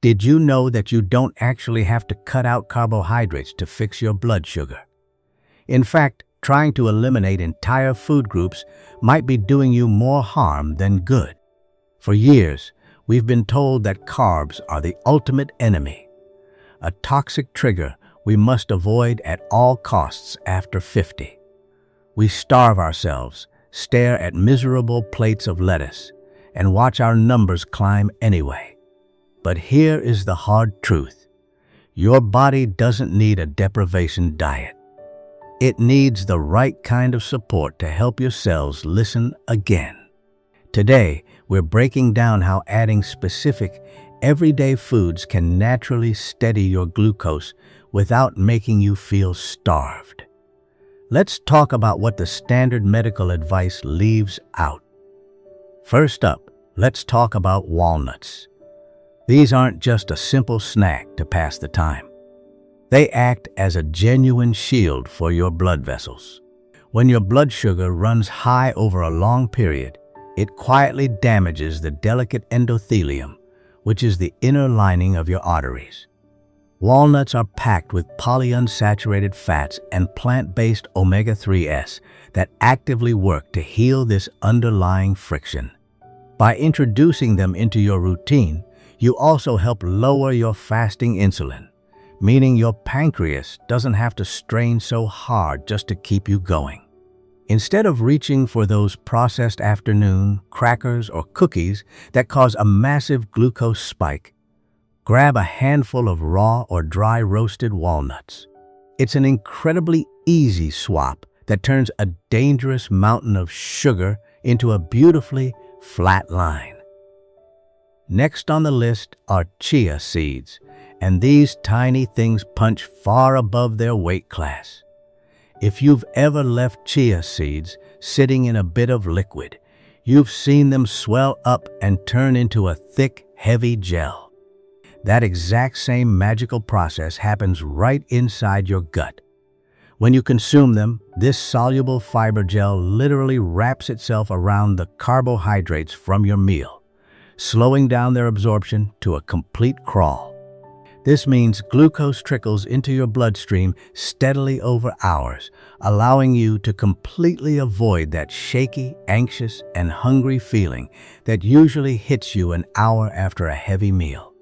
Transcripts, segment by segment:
Did you know that you don't actually have to cut out carbohydrates to fix your blood sugar? In fact, trying to eliminate entire food groups might be doing you more harm than good. For years, we've been told that carbs are the ultimate enemy, a toxic trigger we must avoid at all costs after 50. We starve ourselves, stare at miserable plates of lettuce, and watch our numbers climb anyway. But here is the hard truth. Your body doesn't need a deprivation diet. It needs the right kind of support to help your cells listen again. Today, we're breaking down how adding specific, everyday foods can naturally steady your glucose without making you feel starved. Let's talk about what the standard medical advice leaves out. First up, let's talk about walnuts. These aren't just a simple snack to pass the time. They act as a genuine shield for your blood vessels. When your blood sugar runs high over a long period, it quietly damages the delicate endothelium, which is the inner lining of your arteries. Walnuts are packed with polyunsaturated fats and plant-based omega-3s that actively work to heal this underlying friction. By introducing them into your routine, you also help lower your fasting insulin, meaning your pancreas doesn't have to strain so hard just to keep you going. Instead of reaching for those processed afternoon crackers or cookies that cause a massive glucose spike, grab a handful of raw or dry roasted walnuts. It's an incredibly easy swap that turns a dangerous mountain of sugar into a beautifully flat line. Next on the list are chia seeds, and these tiny things punch far above their weight class. If you've ever left chia seeds sitting in a bit of liquid, you've seen them swell up and turn into a thick, heavy gel. That exact same magical process happens right inside your gut. When you consume them, this soluble fiber gel literally wraps itself around the carbohydrates from your meal, slowing down their absorption to a complete crawl. This means glucose trickles into your bloodstream steadily over hours, allowing you to completely avoid that shaky, anxious, and hungry feeling that usually hits you an hour after a heavy meal.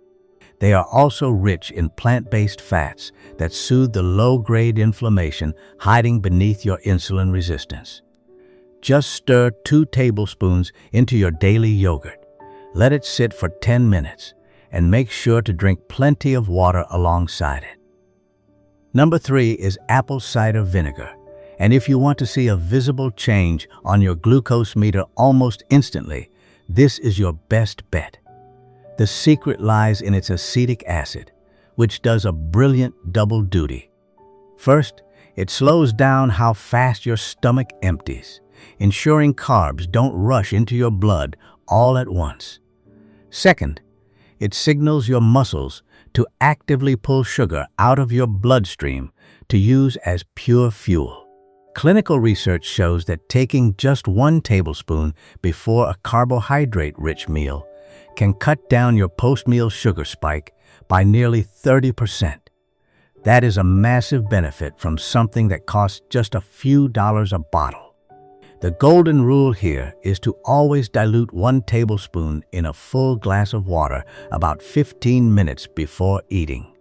They are also rich in plant-based fats that soothe the low-grade inflammation hiding beneath your insulin resistance. Just stir 2 tablespoons into your daily yogurt. Let it sit for 10 minutes, and make sure to drink plenty of water alongside it. Number 3 is apple cider vinegar, and if you want to see a visible change on your glucose meter almost instantly, this is your best bet. The secret lies in its acetic acid, which does a brilliant double duty. First, it slows down how fast your stomach empties, ensuring carbs don't rush into your blood all at once. Second, it signals your muscles to actively pull sugar out of your bloodstream to use as pure fuel. Clinical research shows that taking just 1 tablespoon before a carbohydrate-rich meal can cut down your post-meal sugar spike by nearly 30%. That is a massive benefit from something that costs just a few dollars a bottle. The golden rule here is to always dilute 1 tablespoon in a full glass of water about 15 minutes before eating.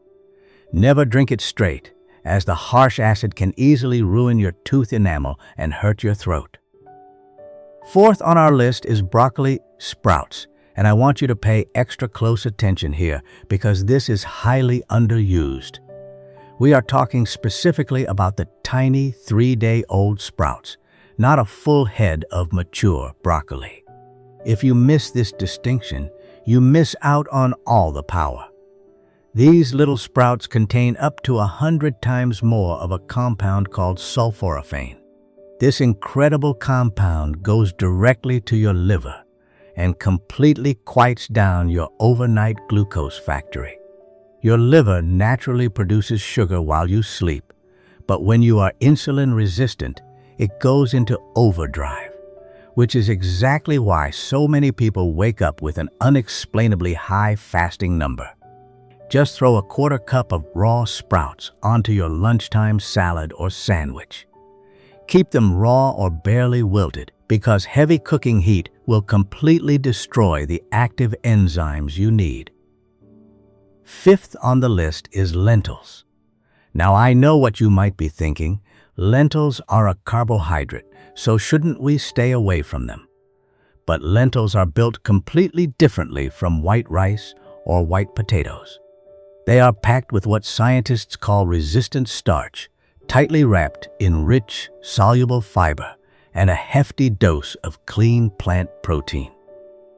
Never drink it straight, as the harsh acid can easily ruin your tooth enamel and hurt your throat. Fourth on our list is broccoli sprouts, and I want you to pay extra close attention here because this is highly underused. We are talking specifically about the tiny 3-day-old sprouts, not a full head of mature broccoli. If you miss this distinction, you miss out on all the power. These little sprouts contain up to 100 times more of a compound called sulforaphane. This incredible compound goes directly to your liver and completely quiets down your overnight glucose factory. Your liver naturally produces sugar while you sleep, but when you are insulin resistant, it goes into overdrive, which is exactly why so many people wake up with an unexplainably high fasting number. Just throw a quarter cup of raw sprouts onto your lunchtime salad or sandwich. Keep them raw or barely wilted because heavy cooking heat will completely destroy the active enzymes you need. Fifth on the list is lentils. Now I know what you might be thinking. Lentils are a carbohydrate, so shouldn't we stay away from them? But lentils are built completely differently from white rice or white potatoes. They are packed with what scientists call resistant starch, tightly wrapped in rich, soluble fiber and a hefty dose of clean plant protein.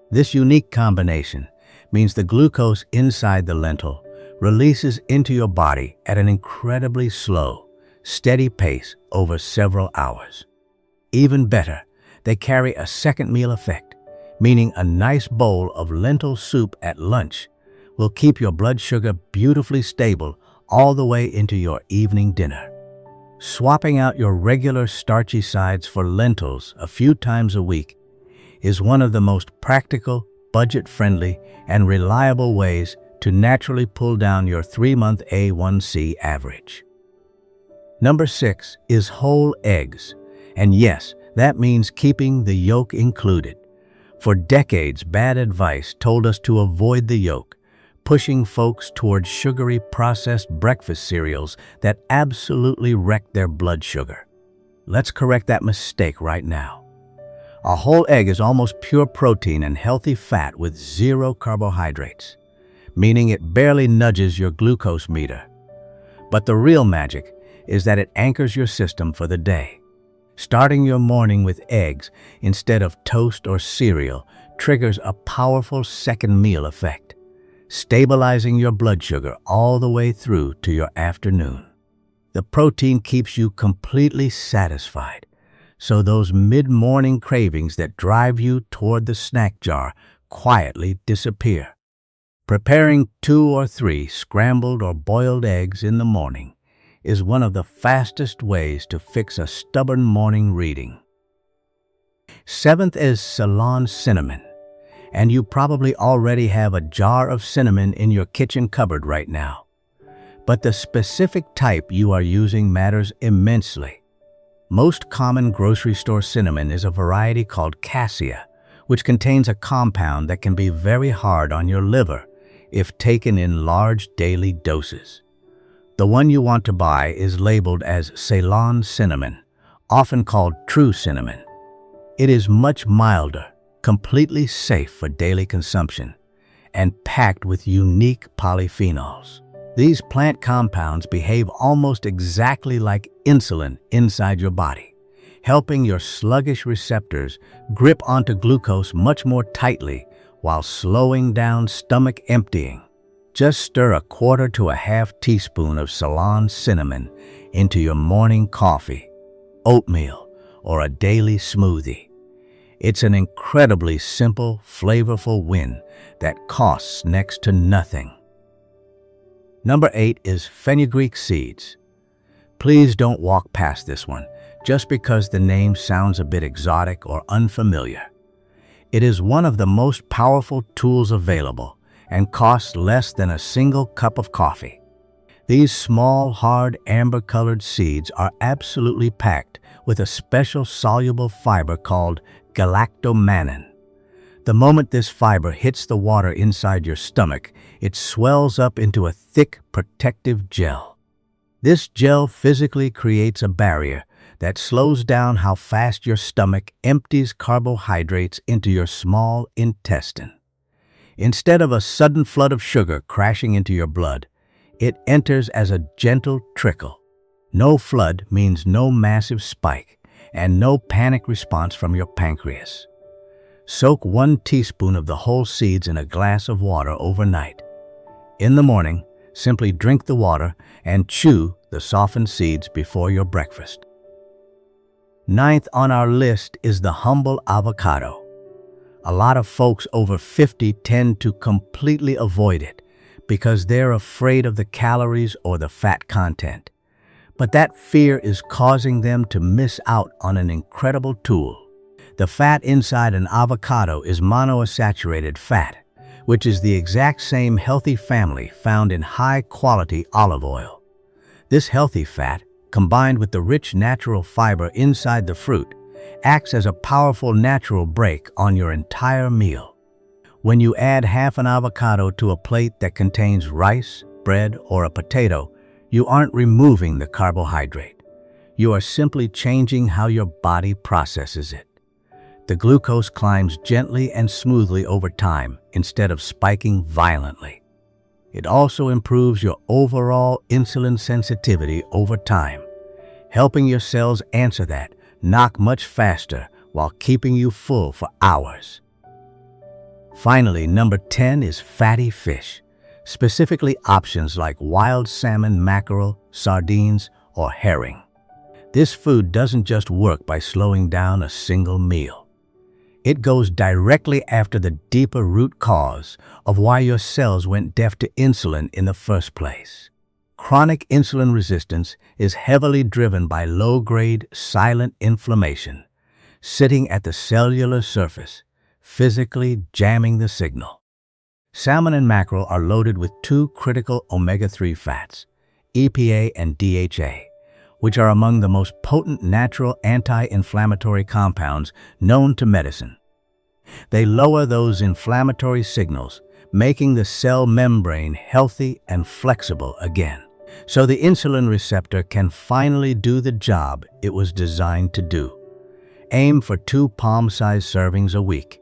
This unique combination means the glucose inside the lentil releases into your body at an incredibly slow, steady pace over several hours. Even better, they carry a second meal effect, meaning a nice bowl of lentil soup at lunch will keep your blood sugar beautifully stable all the way into your evening dinner. Swapping out your regular starchy sides for lentils a few times a week is one of the most practical, budget-friendly, and reliable ways to naturally pull down your 3-month A1C average. Number 6 is whole eggs. And yes, that means keeping the yolk included. For decades, bad advice told us to avoid the yolk, pushing folks towards sugary processed breakfast cereals that absolutely wreck their blood sugar. Let's correct that mistake right now. A whole egg is almost pure protein and healthy fat with zero carbohydrates, meaning it barely nudges your glucose meter. But the real magic is that it anchors your system for the day. Starting your morning with eggs instead of toast or cereal triggers a powerful second meal effect, stabilizing your blood sugar all the way through to your afternoon. The protein keeps you completely satisfied, so those mid-morning cravings that drive you toward the snack jar quietly disappear. Preparing 2 or 3 scrambled or boiled eggs in the morning is one of the fastest ways to fix a stubborn morning reading. 7th is Ceylon cinnamon, and you probably already have a jar of cinnamon in your kitchen cupboard right now. But the specific type you are using matters immensely. Most common grocery store cinnamon is a variety called cassia, which contains a compound that can be very hard on your liver if taken in large daily doses. The one you want to buy is labeled as Ceylon cinnamon, often called true cinnamon. It is much milder, completely safe for daily consumption, and packed with unique polyphenols. These plant compounds behave almost exactly like insulin inside your body, helping your sluggish receptors grip onto glucose much more tightly while slowing down stomach emptying. Just stir a 1/4 to a 1/2 teaspoon of Ceylon cinnamon into your morning coffee, oatmeal, or a daily smoothie. It's an incredibly simple, flavorful win that costs next to nothing. Number 8 is fenugreek seeds. Please don't walk past this one just because the name sounds a bit exotic or unfamiliar. It is one of the most powerful tools available and costs less than a single cup of coffee. These small, hard, amber-colored seeds are absolutely packed with a special soluble fiber called galactomannan. The moment this fiber hits the water inside your stomach, it swells up into a thick, protective gel. This gel physically creates a barrier that slows down how fast your stomach empties carbohydrates into your small intestine. Instead of a sudden flood of sugar crashing into your blood, it enters as a gentle trickle. No flood means no massive spike and no panic response from your pancreas. Soak 1 teaspoon of the whole seeds in a glass of water overnight. In the morning, simply drink the water and chew the softened seeds before your breakfast. 9th on our list is the humble avocado. A lot of folks over 50 tend to completely avoid it because they're afraid of the calories or the fat content. But that fear is causing them to miss out on an incredible tool. The fat inside an avocado is monounsaturated fat, which is the exact same healthy family found in high-quality olive oil. This healthy fat, combined with the rich natural fiber inside the fruit, acts as a powerful natural break on your entire meal. When you add half an avocado to a plate that contains rice, bread, or a potato, you aren't removing the carbohydrate. You are simply changing how your body processes it. The glucose climbs gently and smoothly over time instead of spiking violently. It also improves your overall insulin sensitivity over time, helping your cells answer that knock much faster while keeping you full for hours. Finally, number 10 is fatty fish, specifically options like wild salmon, mackerel, sardines, or herring. This food doesn't just work by slowing down a single meal. It goes directly after the deeper root cause of why your cells went deaf to insulin in the first place. Chronic insulin resistance is heavily driven by low-grade, silent inflammation, sitting at the cellular surface, physically jamming the signal. Salmon and mackerel are loaded with two critical omega-3 fats, EPA and DHA, which are among the most potent natural anti-inflammatory compounds known to medicine. They lower those inflammatory signals, making the cell membrane healthy and flexible again, so the insulin receptor can finally do the job it was designed to do. Aim for 2 palm-sized servings a week.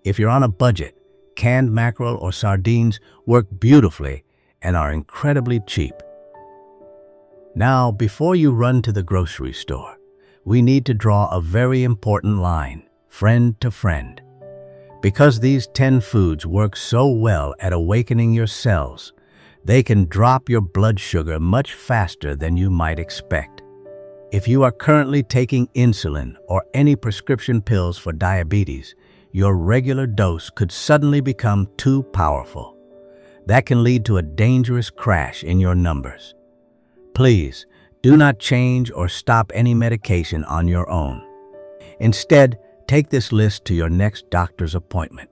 If you're on a budget, canned mackerel or sardines work beautifully and are incredibly cheap. Now, before you run to the grocery store, we need to draw a very important line, friend to friend. Because these 10 foods work so well at awakening your cells, they can drop your blood sugar much faster than you might expect. If you are currently taking insulin or any prescription pills for diabetes, your regular dose could suddenly become too powerful. That can lead to a dangerous crash in your numbers. Please, do not change or stop any medication on your own. Instead, take this list to your next doctor's appointment.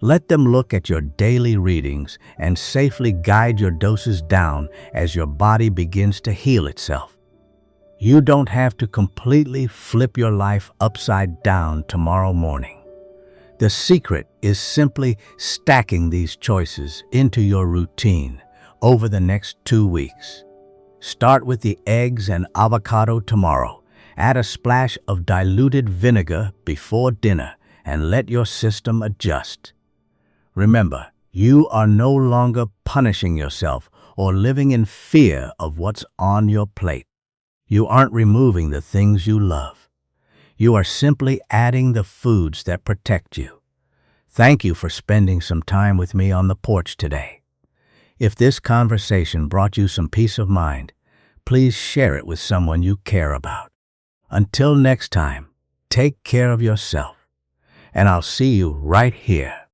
Let them look at your daily readings and safely guide your doses down as your body begins to heal itself. You don't have to completely flip your life upside down tomorrow morning. The secret is simply stacking these choices into your routine over the next 2 weeks. Start with the eggs and avocado tomorrow. Add a splash of diluted vinegar before dinner and let your system adjust. Remember, you are no longer punishing yourself or living in fear of what's on your plate. You aren't removing the things you love. You are simply adding the foods that protect you. Thank you for spending some time with me on the porch today. If this conversation brought you some peace of mind, please share it with someone you care about. Until next time, take care of yourself, and I'll see you right here